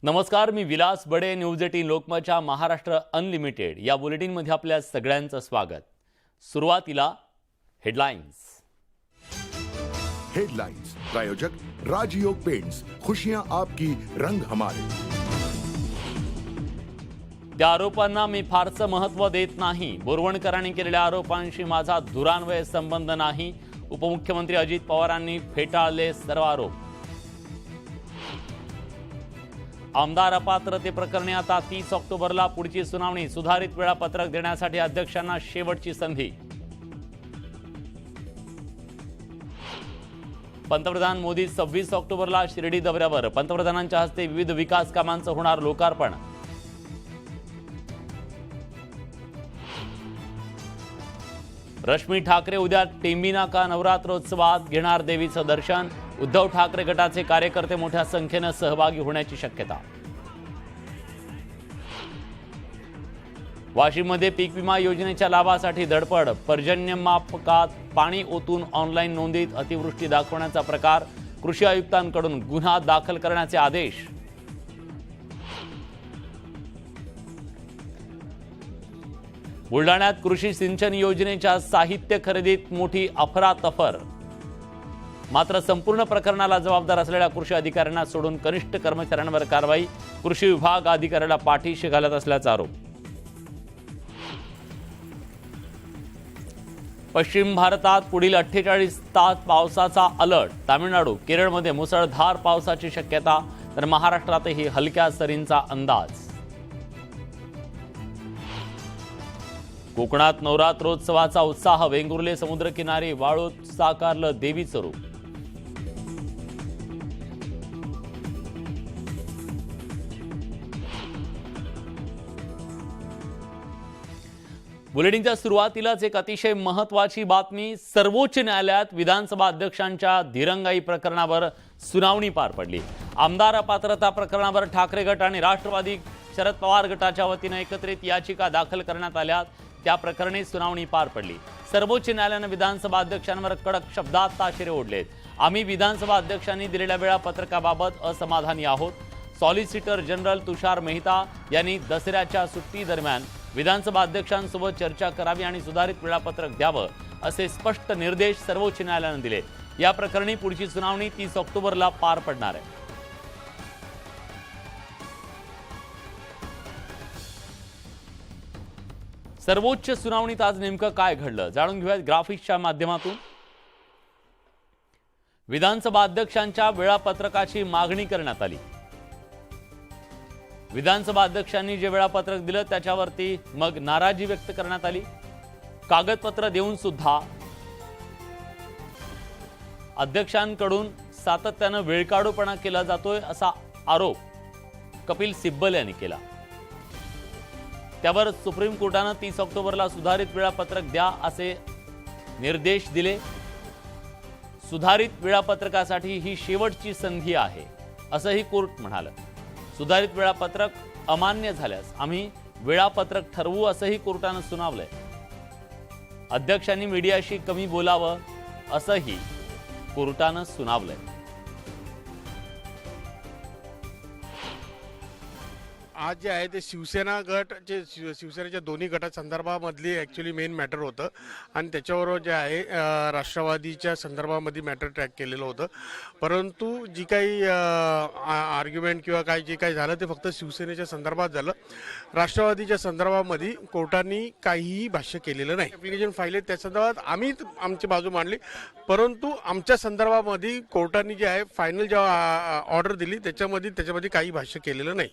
नमस्कार, मी विलास बडे. News 18 लोकमतच्या Maharashtra unlimited या बुलेटिनमध्ये आपल्या सगळ्यांचं स्वागत. सुरुवातीला हेडलाइन्स. हेडलाइंस प्रायोजक राजयोग पेंट्स, खुशियां आपकी, रंग हमारे. त्या आरोपांना मी फारसं महत्त्व देत नाही. बोरवणकरांनी केलेल्या आरोपांशी माझा दुरान्वय संबंध नाही. उपमुख्यमंत्री अजित पवारांनी फेटाळले सर्व आरोप. आमदार अपात्रते प्रकरणी आता 30 ऑक्टोबरला पुढची सुनावणी. सुधारित वेळापत्रक देण्यासाठी अध्यक्षांना शेवटची संधी. पंतप्रधान मोदी 26 ऑक्टोबरला शिर्डी दौऱ्यावर. पंतप्रधानांच्या हस्ते विविध विकास कामांचं होणार लोकार्पण. रश्मी ठाकरे उद्या टेंबिनाका नवरात्रोत्सवात घेणार देवीचं दर्शन. उद्धव ठाकरे गटाचे कार्यकर्ते मोठ्या संख्येने सहभागी होण्याची शक्यता. वाशिममध्ये पीक विमा योजनेच्या लाभासाठी धडपड. पर्जन्यमापकात पाणी ओतून ऑनलाईन नोंदीत अतिवृष्टी दाखवण्याचा प्रकार. कृषी आयुक्तांकडून गुन्हा दाखल करण्याचे आदेश. बुलढाण्यात कृषी सिंचन योजनेच्या साहित्य खरेदीत मोठी अफरातफर. मात्र संपूर्ण प्रकरणाला जबाबदार असलेल्या कृषी अधिकाऱ्यांना सोडून कनिष्ठ कर्मचाऱ्यांवर कारवाई. कृषी विभाग अधिकाऱ्याला पाठीशी घालत असल्याचा आरोप. पश्चिम भारतात पुढील 48 तास पावसाचा अलर्ट. तामिळनाडू, केरळमध्ये मुसळधार पावसाची शक्यता, तर महाराष्ट्रातही हलक्या सरींचा अंदाज. कोकणात नवरात्रोत्सवाचा उत्साह. वेंगुर्ले समुद्रकिनारी वाळूत साकारलं देवीचं रूप. बुलेटिनच्या सुरुवातीलाच एक अतिशय महत्त्वाची बातमी. सर्वोच्च न्यायालयात विधानसभा अध्यक्षांच्या दिरंगाई प्रकरणावर सुनावणी पार पडली. आमदार अपात्रता प्रकरणावर ठाकरे गट आणि राष्ट्रवादी शरद पवार गटाच्या वतीने एकत्रित याचिका दाखल करण्यात आल्या. त्या प्रकरणी सुनावणी पार पडली. सर्वोच्च न्यायालयाने विधानसभा अध्यक्षांवर कडक शब्दात ताशेरे ओढलेत. आम्ही विधानसभा अध्यक्षांनी दिलेल्या वेळापत्रकाबाबत असमाधानी आहोत. सॉलिसिटर जनरल तुषार मेहता यांनी दसऱ्याच्या सुट्टी दरम्यान विधानसभा अध्यक्षांसोबत चर्चा करावी आणि सुधारित वेळापत्रक द्यावं असे स्पष्ट निर्देश सर्वोच्च न्यायालयाने दिले. या प्रकरणी पुढची सुनावणी 30 ऑक्टोबरला पार पडणार आहे. सर्वोच्च सुनावणीत आज नेमकं काय घडलं जाणून घेऊयात ग्राफिक्सच्या माध्यमातून. विधानसभा अध्यक्षांच्या वेळापत्रकाची मागणी करण्यात आली. विधानसभा अध्यक्षांनी जे वेळापत्रक दिलं त्याच्यावरती मग नाराजी व्यक्त करण्यात आली. कागदपत्र देऊन सुद्धा अध्यक्षांकडून सातत्यानं वेळकाढूपणा केला जातोय असा आरोप कपिल सिब्बल यांनी केला. त्यावर सुप्रीम कोर्टानं 30 ऑक्टोबरला सुधारित वेळापत्रक द्या असे निर्देश दिले. सुधारित वेळापत्रकासाठी ही शेवटची संधी आहे असंही कोर्ट म्हणालं. सुधारित वेळापत्रक अमान्य झाल्यास आम्ही वेळापत्रक ठरवू असंही कोर्टानं सुनावलंय. अध्यक्षांनी मीडियाशी कमी बोलावं असंही कोर्टानं सुनावलंय. आज जे आहे ते शिवसेना गट जे शिवसेनेच्या दोन्ही गटासंदर्भामधली ॲक्च्युली मेन मॅटर होतं आणि त्याच्यावर जे आहे राष्ट्रवादीच्या संदर्भामध्ये मॅटर ट्रॅक केलेलं होतं. परंतु जी काही आर्ग्युमेंट किंवा काय जे काही झालं ते फक्त शिवसेनेच्या संदर्भात झालं. राष्ट्रवादीच्या संदर्भामध्ये कोर्टाने काहीही भाष्य केलेलं नाही. ॲप्लिकेशन फाईल आहे त्या संदर्भात आम्ही आमची बाजू मांडली. परंतु आमच्या संदर्भामध्ये कोर्टाने जे आहे फायनल जेव्हा ऑर्डर दिली त्याच्यामध्ये काही भाष्य केलेलं नाही.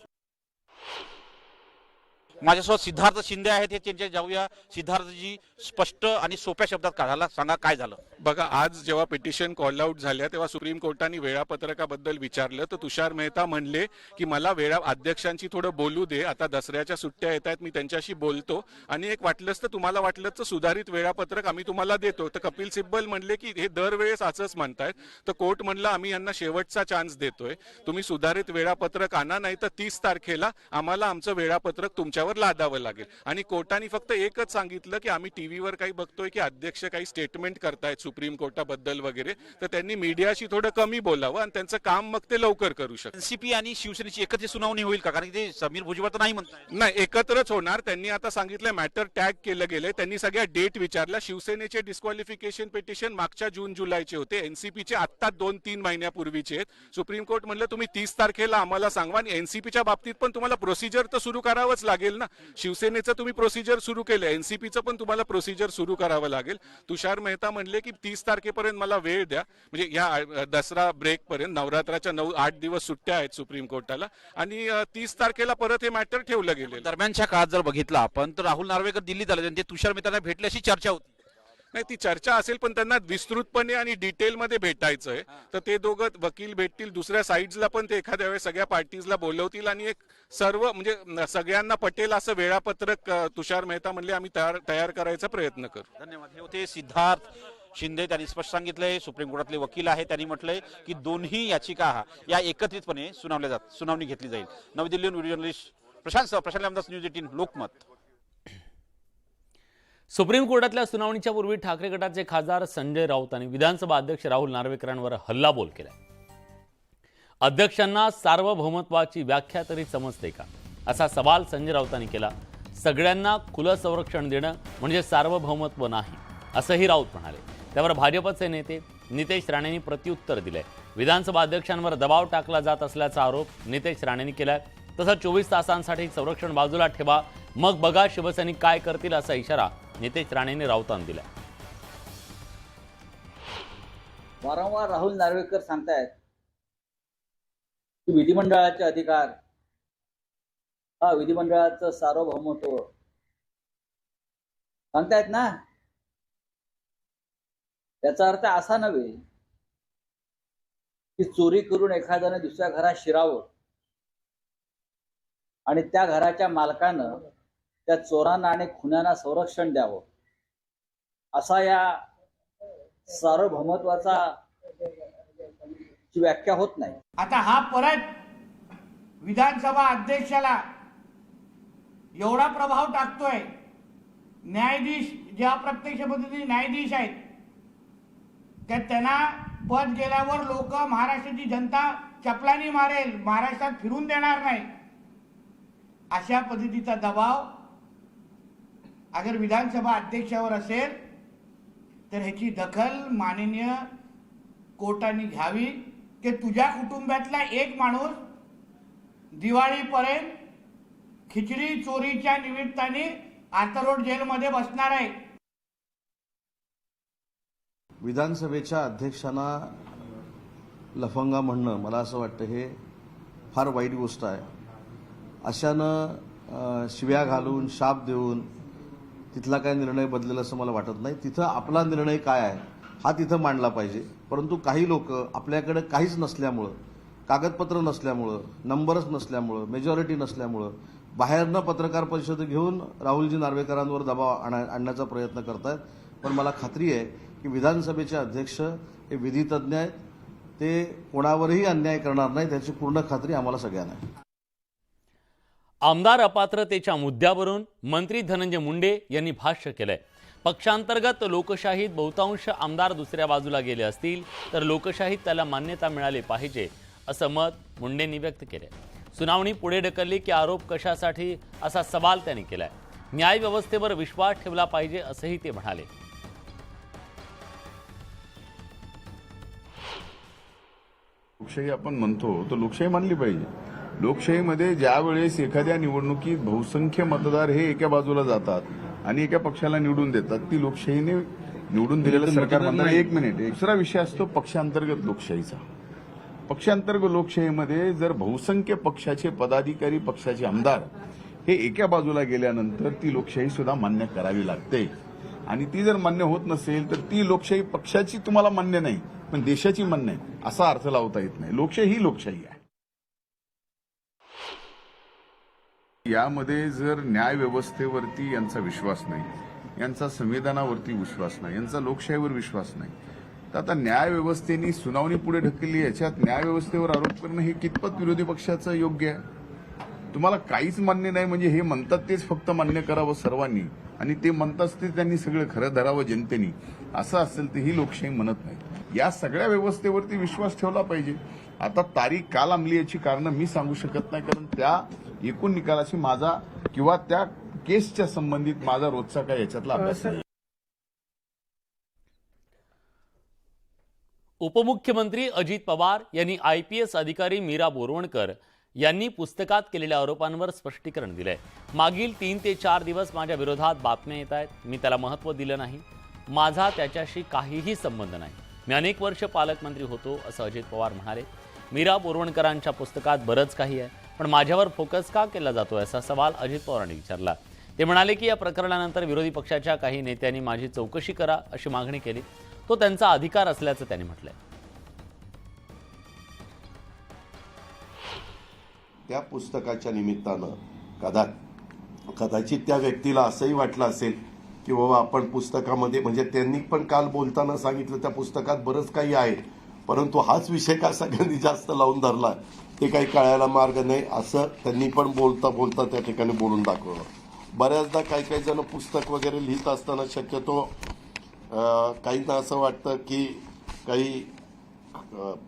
माझ्यासोबत सिद्धार्थ शिंदे आहेत. हे त्यांच्या जाऊया. सिद्धार्थजी, स्पष्ट आणि सोप्या शब्दात काढायला सांगा काय झालं. बघा, आज जेव्हा पिटिशन कॉल आउट झाल्या तेव्हा सुप्रीम कोर्टाने वेळापत्रकाबद्दल विचारलं तर तुषार मेहता म्हणले की मला अध्यक्षांशी थोडं बोलू दे, आता दसऱ्याच्या सुट्ट्या येत आहेत, मी त्यांच्याशी बोलतो आणि एक वाटलंच तर तुम्हाला वाटलं तर सुधारित वेळापत्रक आम्ही तुम्हाला देतो. तर कपिल सिब्बल म्हणले की हे दरवेळेस असंच म्हणतायत. तर कोर्ट म्हणलं आम्ही यांना शेवटचा चान्स देतोय, तुम्ही सुधारित वेळापत्रक आणा, नाही तर 30 तारखेला आम्हाला आमचं वेळापत्रक तुमच्या त्यांच्यावर लादावं लागेल. आणि कोर्टाने फक्त एकच सांगितलं की आम्ही टीव्हीवर काही बघतोय की अध्यक्ष काही स्टेटमेंट करतायत सुप्रीम कोर्टाबद्दल वगैरे, तर त्यांनी मीडियाशी थोडं कमी बोलावं आणि त्यांचं काम मग ते लवकर करू शकतात. एनसीपी आणि शिवसेनेची एकत्र सुनावणी होईल का? कारण की ते समीर भुजबळ तर नाही म्हणताय. नाही, एकत्रच होणार. त्यांनी आता सांगितलं मॅटर टॅग केलं गेलंय. त्यांनी सगळ्या डेट विचारल्या. शिवसेनेचे डिस्क्वालिफिकेशन पिटिशन मागच्या जून जुलैचे होते, एनसीपीचे आत्ता 2-3 महिन्यापूर्वीचे आहेत. सुप्रीम कोर्ट म्हणलं तुम्ही 30 तारखेला आम्हाला सांगा. आणि एनसीपीच्या बाबतीत पण तुम्हाला प्रोसिजर तर सुरू करावंच लागेल ना. शिवसेनेचं तुम्ही प्रोसिजर सुरू केलं, एनसीपीचं पण तुम्हाला प्रोसिजर सुरू करावं लागेल. तुषार मेहता म्हणले की 30 तारखेपर्यंत मला वेळ द्या, म्हणजे या दसरा ब्रेक पर्यंत. नवरात्राच्या 9-8 दिवस सुट्ट्या आहेत सुप्रीम कोर्टाला, आणि 30 तारखेला परत हे मॅटर ठेवलं गेलेलं. दरम्यानच्या काळात जर बघितलं आपण तर राहुल नार्वेकर दिल्लीत आले आणि ते तुषार मेहतांना भेटले अशी चर्चा होती. नाही, ती चर्चा असेल पण त्यांना विस्तृतपणे आणि डिटेलमध्ये भेटायचं आहे. तर ते दोघं वकील भेटतील, दुसऱ्या साईड्सला पण ते एखाद्या वेळेस सगळ्या पार्टीजला बोलवतील आणि एक सर्व म्हणजे सगळ्यांना पटेल असं वेळापत्रक तुषार मेहता म्हणले आम्ही तयार करायचा प्रयत्न करू. धन्यवाद. हे होते सिद्धार्थ शिंदे. त्यांनी स्पष्ट सांगितलंय, सुप्रीम कोर्टातले वकील आहेत, त्यांनी म्हटलंय की दोन्ही याचिका या एकत्रितपणे सुनावणी घेतली जाईल. नवी दिल्लीहून video journalist Prashant Ramdas, news 18 Lokmat. Supreme कोर्टातल्या सुनावणीच्या पूर्वी ठाकरे गटाचे खासदार संजय राऊत आणि विधानसभा अध्यक्ष राहुल नार्वेकरांवर हल्लाबोल केलाय. अध्यक्षांना सार्वभौमत्वाची व्याख्या तरी समजते का, असा सवाल संजय राऊतांनी केला. सगळ्यांना खुलं संरक्षण देणं म्हणजे सार्वभौमत्व नाही, असंही राऊत म्हणाले. त्यावर भाजपचे नेते नितेश राणेंनी प्रत्युत्तर दिलंय. विधानसभा अध्यक्षांवर दबाव टाकला जात असल्याचा आरोप नितेश राणेंनी केलाय. तसंच 24 तासांसाठी संरक्षण बाजूला ठेवा, मग बघा शिवसैनिक काय करतील, असा इशारा नितेश राणेंनी राऊतांना दिला. वारंवार राहुल नार्वेकर सांगतायत की विधिमंडळाचे अधिकार, हा विधिमंडळाचं सार्वभौमत्व सांगतायत ना. याचा अर्थ असा नव्हे की चोरी करून एखाद्याने दुसऱ्या घरात शिरावं आणि त्या घराच्या मालकानं त्या चोरांना आणि खुन्यांना संरक्षण द्यावं, असा या सार्वभौमत्वाचा ची व्याख्या होत नाही. आता हा परत विधानसभा अध्यक्षाला एवढा प्रभाव टाकतोय. न्यायाधीश जे अप्रत्यक्ष पद्धतीने न्यायाधीश आहेत, तर त्यांना पद गेल्यावर लोक, महाराष्ट्राची जनता चपलानी मारेल, महाराष्ट्रात फिरून देणार नाही, अशा पद्धतीचा दबाव अगर विधानसभा अध्यक्षावर असेल तर ह्याची दखल माननीय कोर्टाने घ्यावी की तुझ्या कुटुंबातला एक माणूस दिवाळीपर्यंत खिचडी चोरीच्या निमित्ताने आर्थरोड जेलमध्ये बसणार आहे. विधानसभेच्या अध्यक्षांना लफंगा म्हणणं, मला असं वाटतं हे फार वाईट गोष्ट आहे. अशानं शिव्या घालून, शाप देऊन तिथला काय निर्णय बदलेल असं मला वाटत नाही. तिथं आपला निर्णय काय आहे हा तिथं मांडला पाहिजे. परंतु काही लोक आपल्याकडे काहीच नसल्यामुळं, कागदपत्र नसल्यामुळं, नंबरच नसल्यामुळं, मेजॉरिटी नसल्यामुळं बाहेरनं पत्रकार परिषद घेऊन राहुलजी नार्वेकरांवर दबाव आणण्याचा प्रयत्न करतायत. पण मला खात्री आहे की विधानसभेचे अध्यक्ष हे विधितज्ञ आहेत, ते कोणावरही अन्याय करणार नाही, त्याची पूर्ण खात्री आम्हाला सगळ्यांना आहे. आमदार अपात्रतेच्या मुद्द्यावरून मंत्री धनंजय मुंडे यांनी भाष्य केलंय. पक्षांतर्गत लोकशाहीत बहुतांश आमदार दुसऱ्या बाजूला गेले असतील तर लोकशाहीत त्याला मान्यता मिळाली पाहिजे, असं मत मुंडेंनी व्यक्त केलंय. सुनावणी पुढे ढकलली की आरोप कशासाठी, असा सवाल त्यांनी केलाय. न्याय व्यवस्थेवर विश्वास ठेवला पाहिजे, असंही ते म्हणाले. लोकशाही आपण म्हणतो तर लोकशाही मानली पाहिजे. लोकशाहीमध्ये ज्या वेळेस एखाद्या निवडणुकीत बहुसंख्य मतदार हे एका बाजूला जातात आणि एका पक्षाला निवडून देतात, ती लोकशाहीने निवडून दिलेलं सरकार म्हणतात. एक मिनिट, दुसरा विषय असतो पक्षांतर्गत लोकशाहीचा. पक्षांतर्गत लोकशाहीमध्ये जर बहुसंख्य पक्षाचे पदाधिकारी, पक्षाचे आमदार हे एका बाजूला गेल्यानंतर ती लोकशाही सुद्धा मान्य करावी लागते. आणि ती जर मान्य होत नसेल तर ती लोकशाही पक्षाची तुम्हाला मान्य नाही पण देशाची मान्य आहे, असा अर्थ लावता येत नाही. लोकशाही ही लोकशाही आहे. यामध्ये जर न्याय व्यवस्थेवरती यांचा विश्वास नाही, यांचा संविधानावरती विश्वास नाही, यांचा लोकशाहीवर विश्वास नाही, तर आता न्याय व्यवस्थेने सुनावणी पुढे ढकलली, याच्यात न्याय व्यवस्थेवर आरोप करणं हे कितपत विरोधी पक्षाचं योग्य आहे? तुम्हाला काहीच मान्य नाही म्हणजे हे म्हणतात तेच फक्त मान्य करावं सर्वांनी आणि ते म्हणतात ते त्यांनी सगळं खरं धरावं जनतेनी, असं असेल तर ही लोकशाही म्हणत नाही. या सगळ्या व्यवस्थेवरती विश्वास ठेवला पाहिजे. आता तारीख का लांबली याची कारणं मी सांगू शकत नाही, कारण त्या एकूण निकालाशी माझा किंवा त्या केसच्या संबंधित माझा रोजचा काय याच्यातला अभ्यास नाही. उपमुख्यमंत्री अजित पवार यांनी IPS अधिकारी मीरा बोरवणकर यांनी पुस्तकात केलेल्या आरोपांवर स्पष्टीकरण दिलंय. मागील 3 ते 4 दिवस माझ्या विरोधात बातम्या येत आहेत. मी त्याला महत्त्व दिलं नाही. माझा त्याच्याशी काहीही संबंध नाही. मी अनेक वर्ष पालकमंत्री होतो असं अजित पवार म्हणाले. मीरा बोरवणकरांच्या पुस्तकात बरंच काही आहे, पण माझ्यावर फोकस का केला जातोय असा सवाल अजित पवारांनी विचारला. ते म्हणाले की या प्रकरणानंतर विरोधी पक्षाच्या काही नेत्यांनी माझी चौकशी करा अशी मागणी केली. तो त्यांचा अधिकार असल्याचं त्यांनी म्हटलंय. त्या पुस्तकाच्या निमित्तानं कदाचित त्या व्यक्तीला असंही वाटलं असेल की बाबा आपण पुस्तकामध्ये, म्हणजे त्यांनी पण काल बोलताना सांगितलं त्या पुस्तकात बरंच काही आहे, परंतु हाच विषय का सगळ्यांनी जास्त लावून धरला ते काही कळायला मार्ग नाही, असं त्यांनी पण बोलता त्या ठिकाणी बोलून दाखवलं. बऱ्याचदा काही जण पुस्तक वगैरे लिहित असताना शक्यतो काहींना असं वाटतं की काही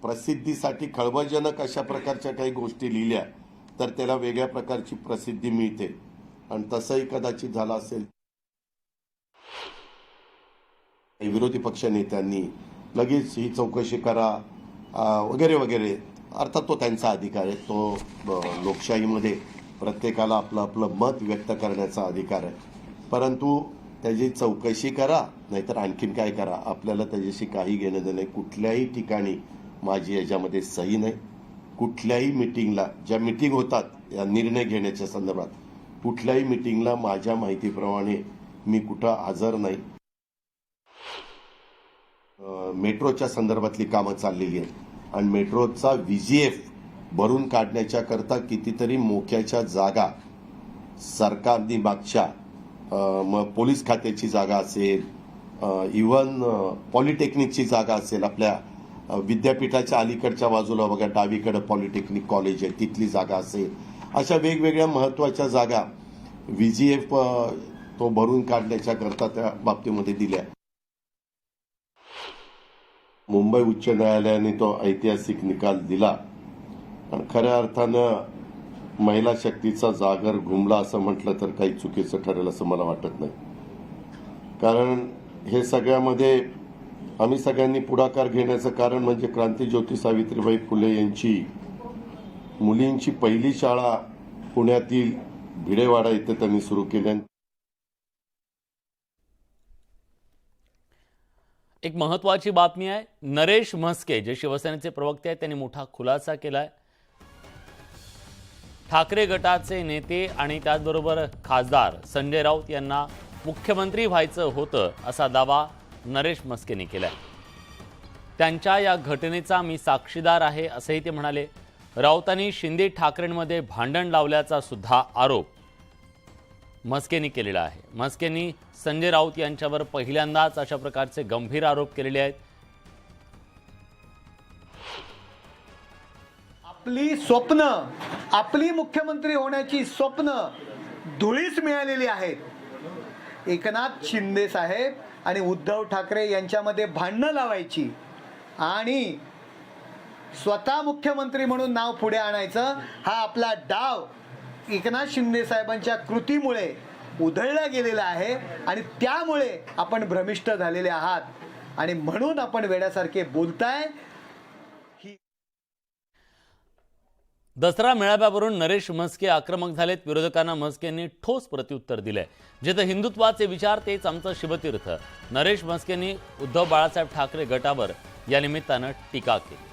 प्रसिद्धीसाठी खळबळजनक अशा प्रकारच्या काही गोष्टी लिहिल्या तर त्याला वेगळ्या प्रकारची प्रसिद्धी मिळते, आणि तसंही कदाचित झालं असेल. विरोधी पक्ष नेत्यांनी लगेच ही चौकशी करा वगैरे वगैरे, अर्थात तो त्यांचा अधिकार आहे. तो लोकशाहीमध्ये प्रत्येकाला आपलं आपलं मत व्यक्त करण्याचा अधिकार आहे, परंतु त्याची चौकशी करा नाहीतर आणखीन काय करा, आपल्याला त्याच्याशी काही घेणं देणं नाही. कुठल्याही ठिकाणी माझी याच्यामध्ये सही नाही. कुठल्याही मिटिंगला, ज्या मिटिंग होतात या निर्णय घेण्याच्या संदर्भात, कुठल्याही मिटिंगला माझ्या माहितीप्रमाणे मी कुठं हजर नाही. मेट्रोच्या संदर्भातली कामं चाललेली आहेत आणि मेट्रोचा VGF भरून काढण्याच्या करता कितीतरी मोक्याच्या जागा सरकारने मागच्या, मग पोलीस खात्याची जागा असेल, इव्हन पॉलिटेक्निकची जागा असेल, आपल्या विद्यापीठाच्या अलीकडच्या बाजूला बघा डावीकडे पॉलिटेक्निक कॉलेज आहे तिथली जागा असेल, अशा वेगवेगळ्या महत्त्वाच्या जागा VGF तो भरून काढण्याच्या करता त्या बाबतीमध्ये दिल्या. मुंबई उच्च न्यायालयाने तो ऐतिहासिक निकाल दिला आणि खऱ्या अर्थानं महिला शक्तीचा जागर घुमला असं म्हटलं तर काही चुकीचं ठरेल असं मला वाटत नाही. कारण हे सगळ्यामध्ये आम्ही सगळ्यांनी पुढाकार घेण्याचं कारण म्हणजे क्रांतीज्योती सावित्रीबाई फुले यांची मुलींची पहिली शाळा पुण्यातील भिडेवाडा इथे त्यांनी सुरू केली. एक महत्वाची बातमी आहे. नरेश म्हस्के जे शिवसेनेचे प्रवक्ते आहेत त्यांनी मोठा खुलासा केलाय. ठाकरे गटाचे नेते आणि त्याचबरोबर खासदार संजय राऊत यांना मुख्यमंत्री व्हायचं होतं असा दावा नरेश म्हस्केंनी केलाय. त्यांच्या या घटनेचा मी साक्षीदार आहे असंही ते म्हणाले. राऊतांनी शिंदे ठाकरेंमध्ये भांडण लावल्याचा सुद्धा आरोप म्हस्केंनी केलेला आहे. म्हस्केंनी संजय राऊत यांच्यावर पहिल्यांदाच अशा प्रकारचे गंभीर आरोप केलेले आहेत. आपली स्वप्न, आपली मुख्यमंत्री होण्याची स्वप्न धुळीस मिळालेली आहेत. एकनाथ शिंदे साहेब आणि उद्धव ठाकरे यांच्यामध्ये भांडणं लावायची आणि स्वतः मुख्यमंत्री म्हणून नाव पुढे आणायचं, हा आपला डाव एकनाथ शिंदे साहेबांच्या कृतीमुळे उधळला गेलेला आहे आणि त्यामुळे आपण भ्रमिष्ट झालेले आहात आणि म्हणून आपण वेड्यासारखे बोलताय. दसरा मेळाव्यावरून नरेश म्हस्के आक्रमक झालेत. विरोधकांना म्हस्केंनी ठोस प्रत्युत्तर दिलंय. जिथे हिंदुत्वाचे विचार तेच आमचं शिवतीर्थ. नरेश म्हस्केंनी उद्धव बाळासाहेब ठाकरे गटावर या निमित्तानं टीका केली.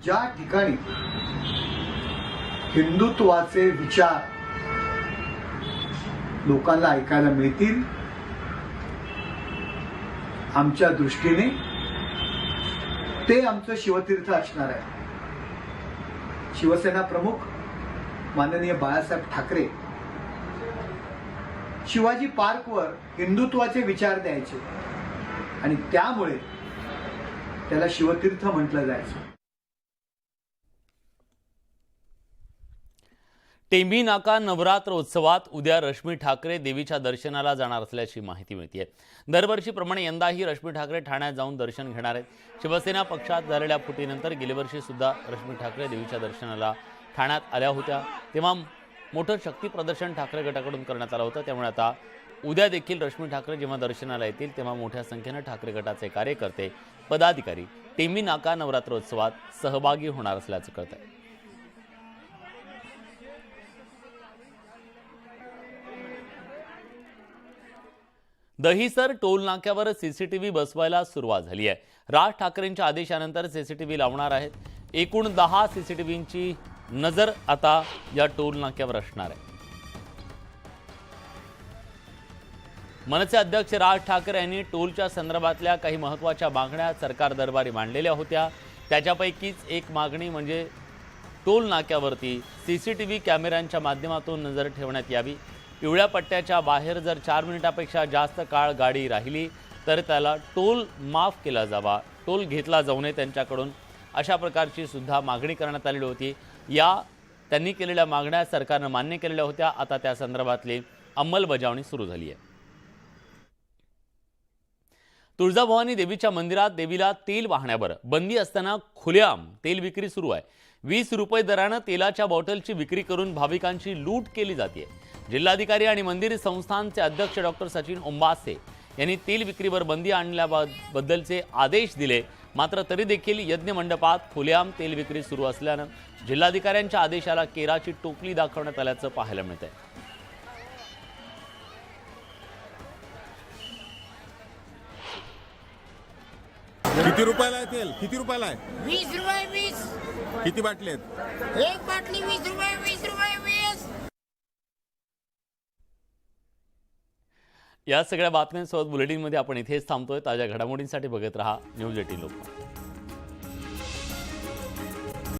ज्या ठिकाणी हिंदुत्वाचे विचार लोकांना ऐकायला मिळतील, आमच्या दृष्टीने ते आमचं शिवतीर्थ असणार आहे. शिवसेना प्रमुख माननीय बाळासाहेब ठाकरे शिवाजी पार्कवर हिंदुत्वाचे विचार द्यायचे आणि त्यामुळे त्याला शिवतीर्थ म्हटलं जायचं. टेंभी नाका नवरात्रोत्सवात उद्या रश्मी ठाकरे देवीच्या दर्शनाला जाणार असल्याची माहिती मिळते. दरवर्षीप्रमाणे यंदाही रश्मी ठाकरे ठाण्यात जाऊन दर्शन घेणार आहेत. शिवसेना पक्षात झालेल्या फुटीनंतर गेल्या वर्षी सुद्धा रश्मी ठाकरे देवीच्या दर्शनाला ठाण्यात आल्या होत्या. तेव्हा मोठं शक्ती प्रदर्शन ठाकरे गटाकडून करण्यात आलं होतं. त्यामुळे आता उद्या देखील रश्मी ठाकरे जेव्हा दर्शनाला येतील तेव्हा मोठ्या संख्येनं ठाकरे गटाचे कार्यकर्ते पदाधिकारी टेंभी नाका नवरात्रोत्सवात सहभागी होणार असल्याचं कळतंय. दहिसर टोल नाक्यावर सीसीटीव्ही बसवायला सुरुवात झाली आहे. राज ठाकरेंच्या आदेशानंतर सीसीटीव्ही लावणार आहेत. एकूण 10 सीसीटीव्हींची नजर आता या टोल नाक्यावर असणार आहे. मनसे अध्यक्ष राज ठाकरे यांनी टोलच्या संदर्भातल्या काही महत्त्वाच्या मागण्या सरकार दरबारी मांडलेल्या होत्या. त्याच्यापैकीच एक मागणी म्हणजे टोल नाक्यावरती सीसीटीव्ही कॅमेऱ्यांच्या माध्यमातून नजर ठेवण्यात यावी. पिवळ्या पट्ट्याच्या बाहेर जर 4 मिनिटापेक्षा जास्त काळ गाडी राहिली तर त्याला टोल माफ केला जावा, टोल घेतला जाऊ नये त्यांच्याकडून, अशा प्रकारची सुद्धा मागणी करण्यात आलेली होती. या त्यांनी केलेल्या मागण्या सरकारनं मान्य केलेल्या होत्या. आता त्या संदर्भातली अंमलबजावणी सुरू झाली आहे. तुळजाभवानी देवीच्या मंदिरात देवीला तेल वाहण्यावर बंदी असताना खुलेआम तेल विक्री सुरू आहे. 20 रुपये दरानं तेलाच्या बॉटलची विक्री करून भाविकांची लूट केली जाते. जिल्हाधिकारी आणि मंदिर संस्थानचे अध्यक्ष डॉक्टर सचिन ओंबासे यांनी तेल विक्रीवर बंदी आणल्याबद्दलचे आदेश दिले. मात्र तरी देखील यज्ञ मंडपात खुलेआम तेल विक्री सुरू असल्यानं जिल्हाधिकाऱ्यांच्या आदेशाला केराची टोपली दाखवण्यात आल्याचं पाहायला मिळतंय. किती रुपयाला आहे तेल? किती रुपयाला आहे? 20 रुपये 20. किती बाटली आहेत? एक बाटली 20 रुपये 20 रुपये 20. या सगळ्या बातम्यांसोबत बुलेटिनमध्ये आपण इथेच थांबतोय. ताज्या घडामोडींसाठी बघत रहा न्यूज 18 लोकमत.